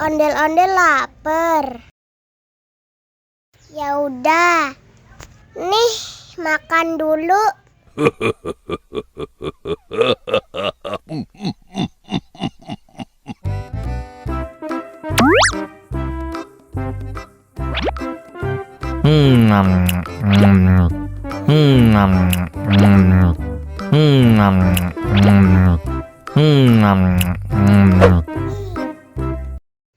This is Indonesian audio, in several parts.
Ondel-ondel lapar. Ya udah. Nih, makan dulu.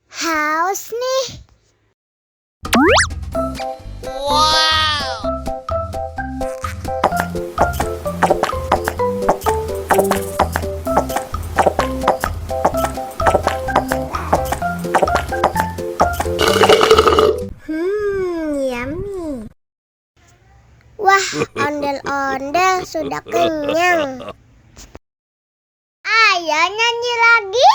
Haus nih. Wow. Yummy. Wah, ondel-ondel sudah kenyang. Ayo nyanyi lagi.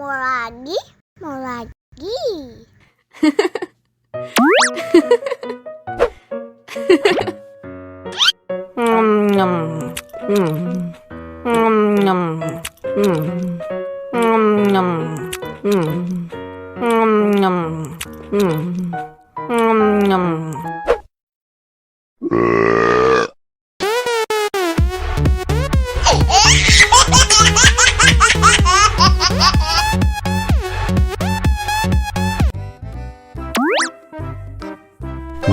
Mau lagi? Mau lagi?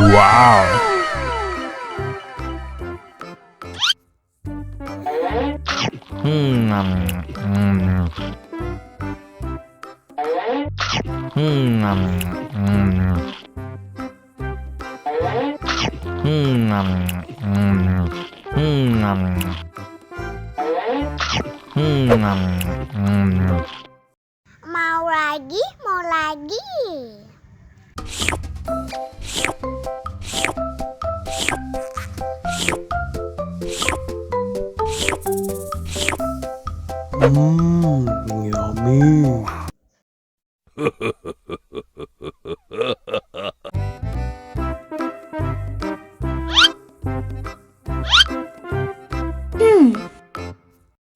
Wow. Mau lagi? Mau lagi? Yummy.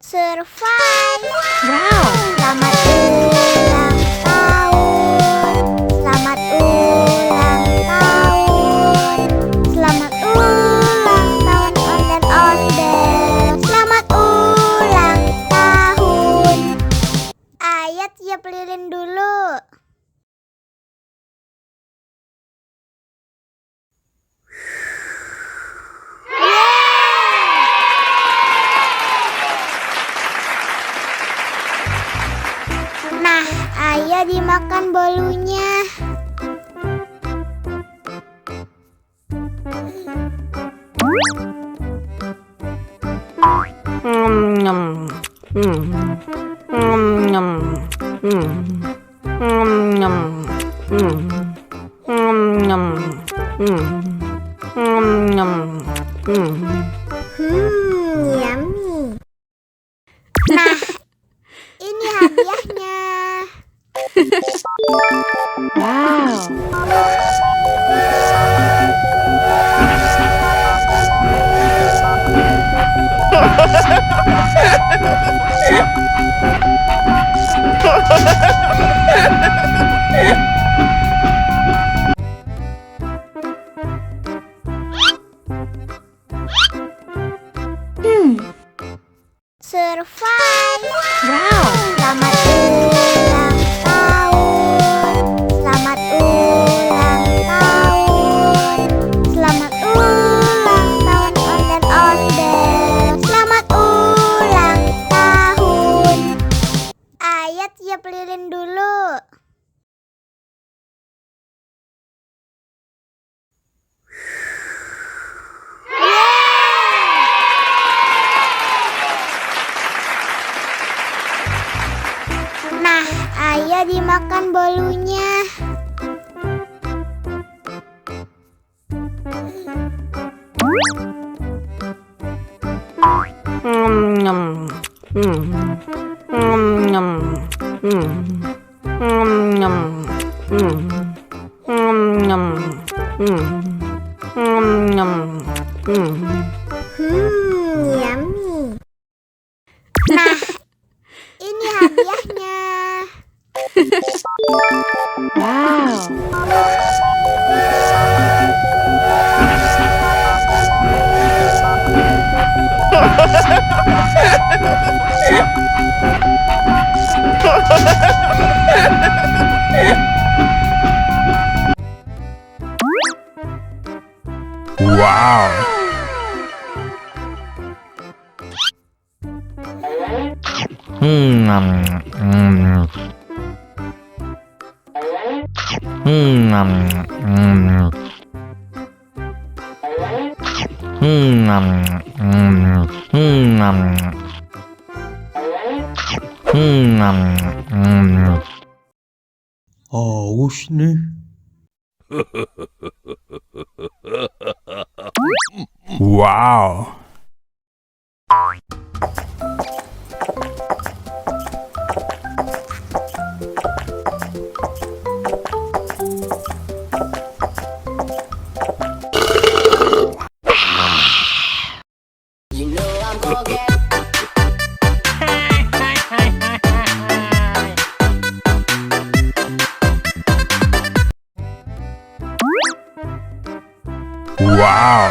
Survive. Wow. Selamat ulang tahun. Selamat ulang tahun. Selamat ulang tahun ondel-ondel. Selamat ulang tahun. Ayo tiup lilin dulu. Nah, ayo dimakan bolunya. Yummy. Nah, ini hadiahnya. Wow. Survive. Wow. Selamat ulang tahun. Selamat ulang tahun. Selamat ulang tahun ondel-ondel. Selamat ulang tahun. Ayo tiup lilin dulu. Bisa dimakan bolunya. Yummy. Nah, ini hadiahnya. Wow. Wow. Haus nih. Wow. Wow.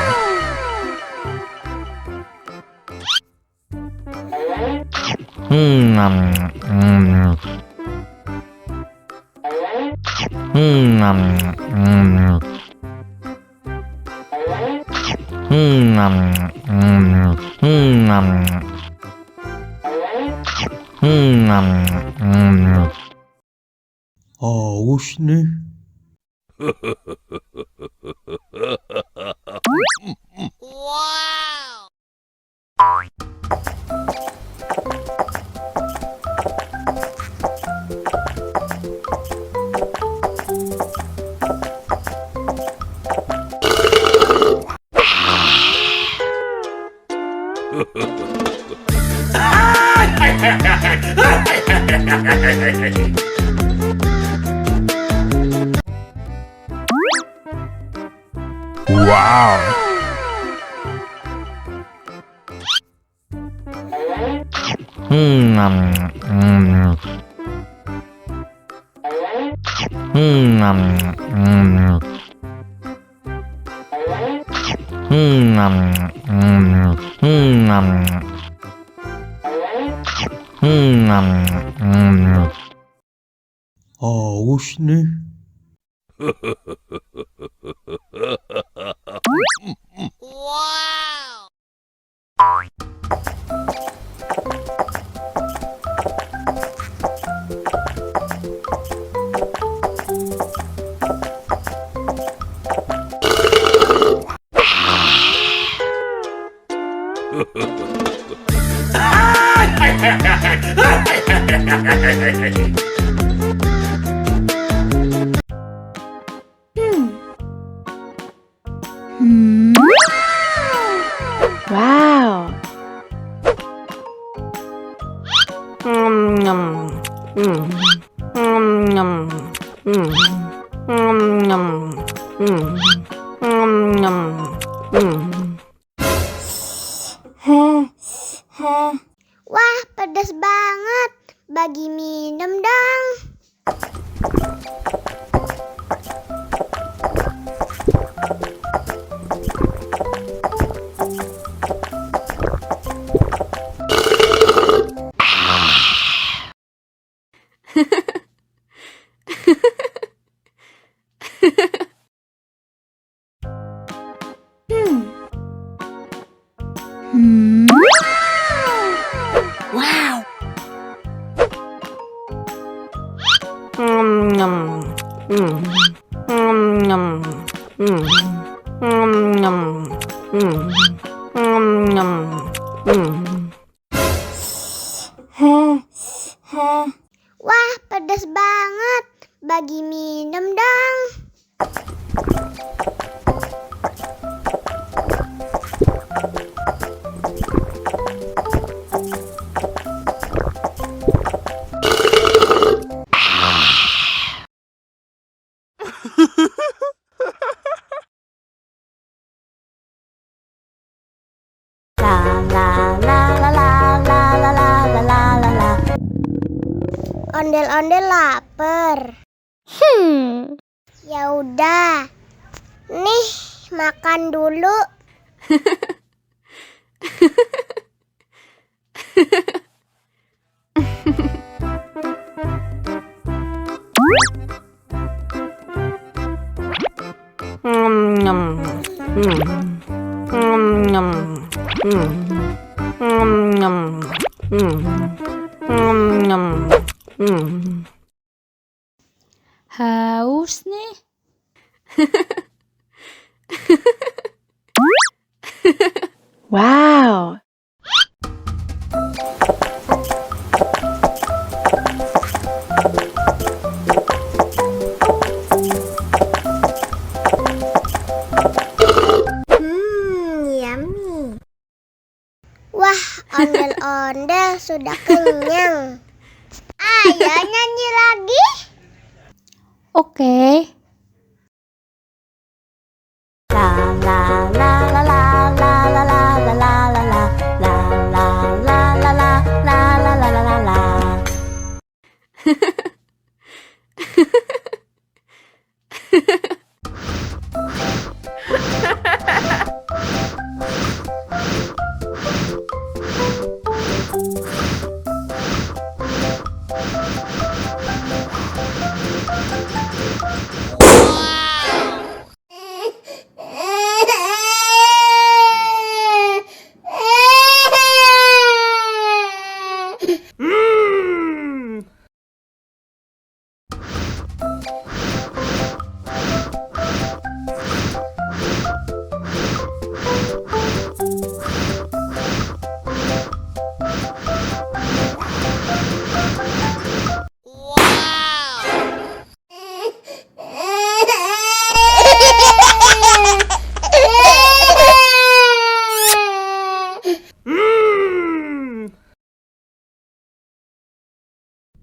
Haus nih. Wow. Haus nih. Wow. Wah, pedas banget. Bagi minum dong. Wow. Wah, pedas banget. ondel-ondel lapar. Ya udah. Nih, makan dulu. Haus nih. Wow. Yummy. Wah, ondel-ondel sudah kenyang. Ayo nyanyi lagi. Oke.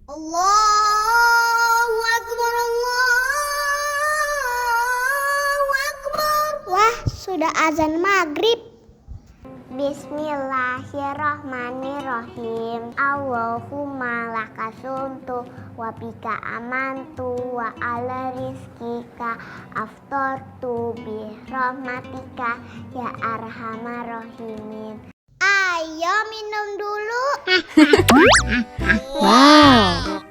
Allahu Akbar, Allahu Akbar. Wah, sudah azan maghrib. Bismillahirrahmanirrahim. Allahumma lakasumtu wa bika amantu wa ala rizkika aftortu bi rahmatika ya arhamar rahimin. Ayo minum dulu. Wow.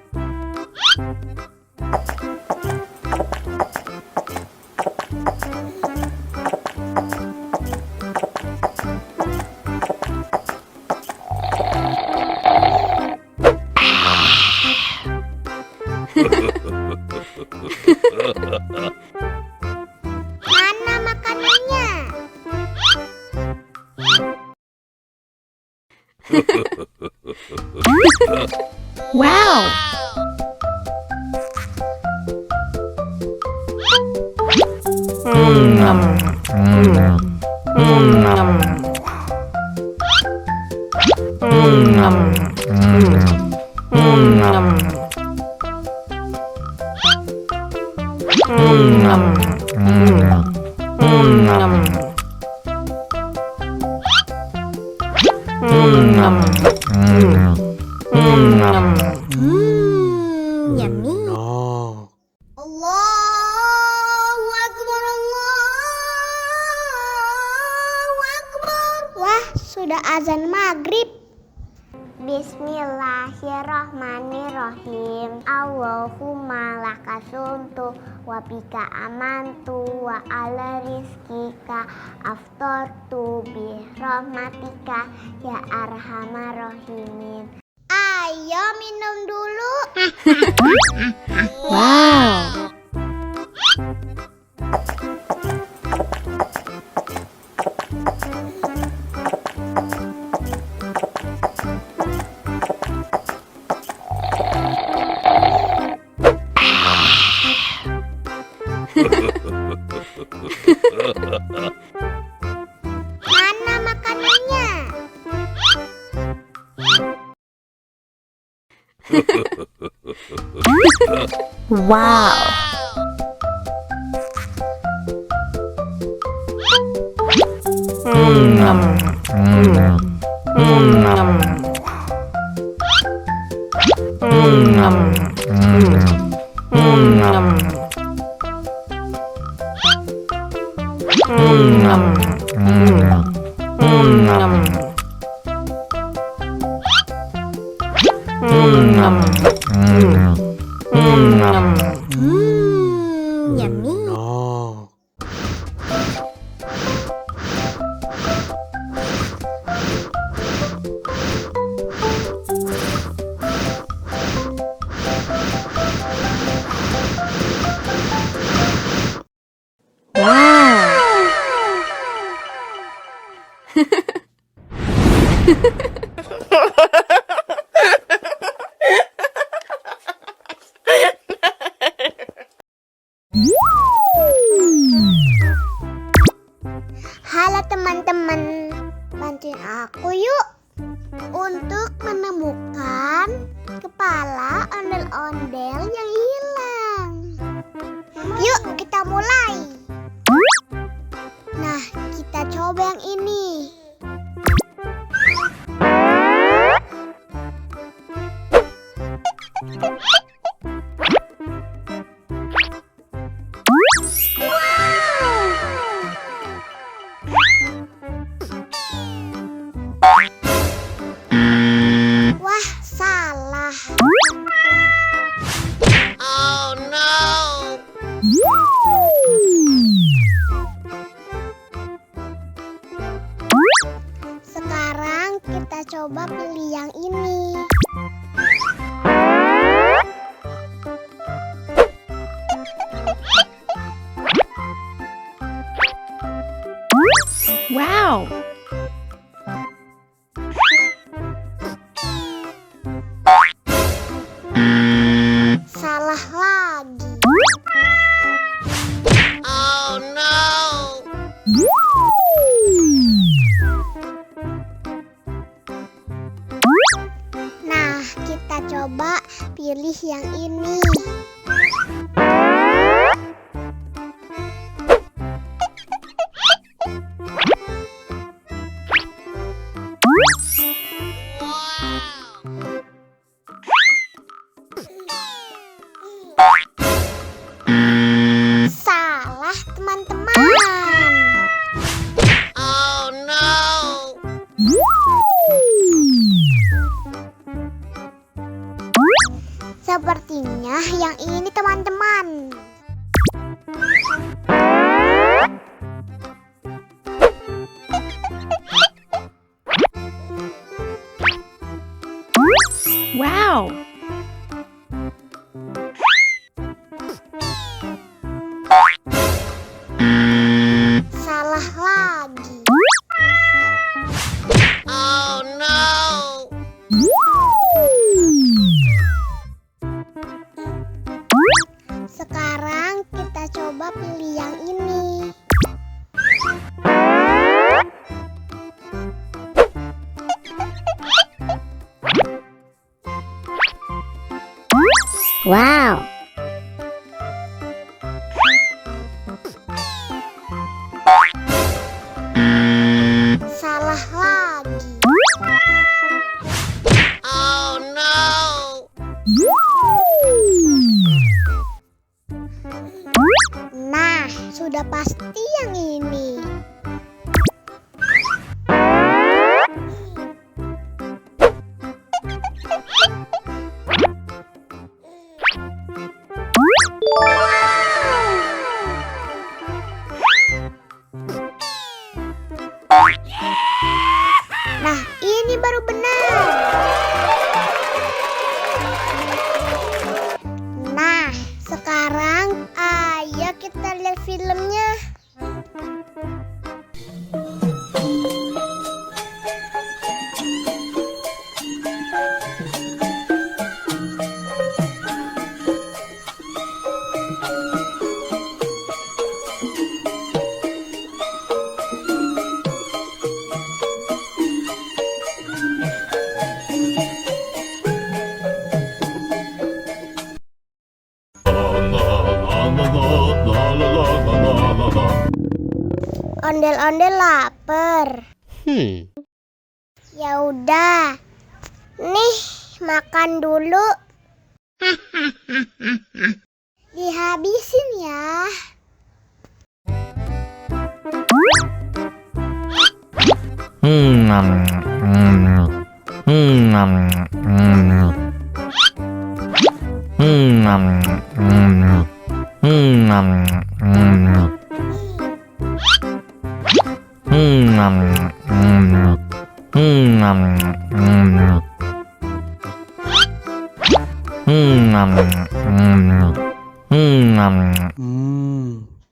Mana makanannya? Wow. Yummy. No. Allahu Akbar, Allahu Akbar. Wah, sudah azan maghrib. Bismillahirrahmanirrahim. Allahumma lakasumtu wa bika amantu wa ala rizkika aftortu bi rahmatika ya arhamar rahimin. Ayo minum dulu. Wow. Mana makanannya? Wow. Yummy. No. Halo teman-teman, bantuin aku yuk untuk menemukan kepala ondel-ondel yang hilang. Yuk kita mulai. Nah, kita coba yang ini. Wah, salah. Oh no. Sekarang kita coba pilih yang ini. Wow. Salah lagi. Oh no. Nah, kita coba pilih yang ini. Salah, teman-teman. Oh no. Sepertinya yang ini, teman-teman. Wow. Salah lagi. Oh no. Sekarang kita coba pilih yang ini. Wow. Salah lagi. Oh no. Nah, sudah pasti yang ini. Nah, ini baru benar. Nah, sekarang ayo kita lihat filmnya. Ondel-ondel lapar. Ya udah. Nih, makan dulu. Dihabisin ya.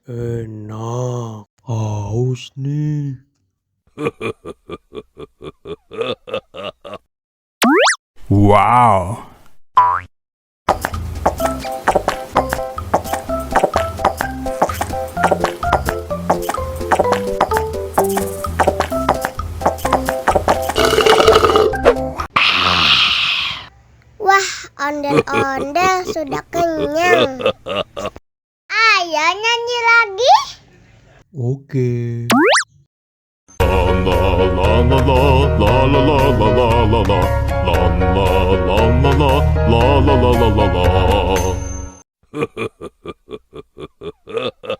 Enak. Haus nih. Wow. Wah, ondel-ondel sudah kenyang. Ayo nyanyi lagi. Oke. La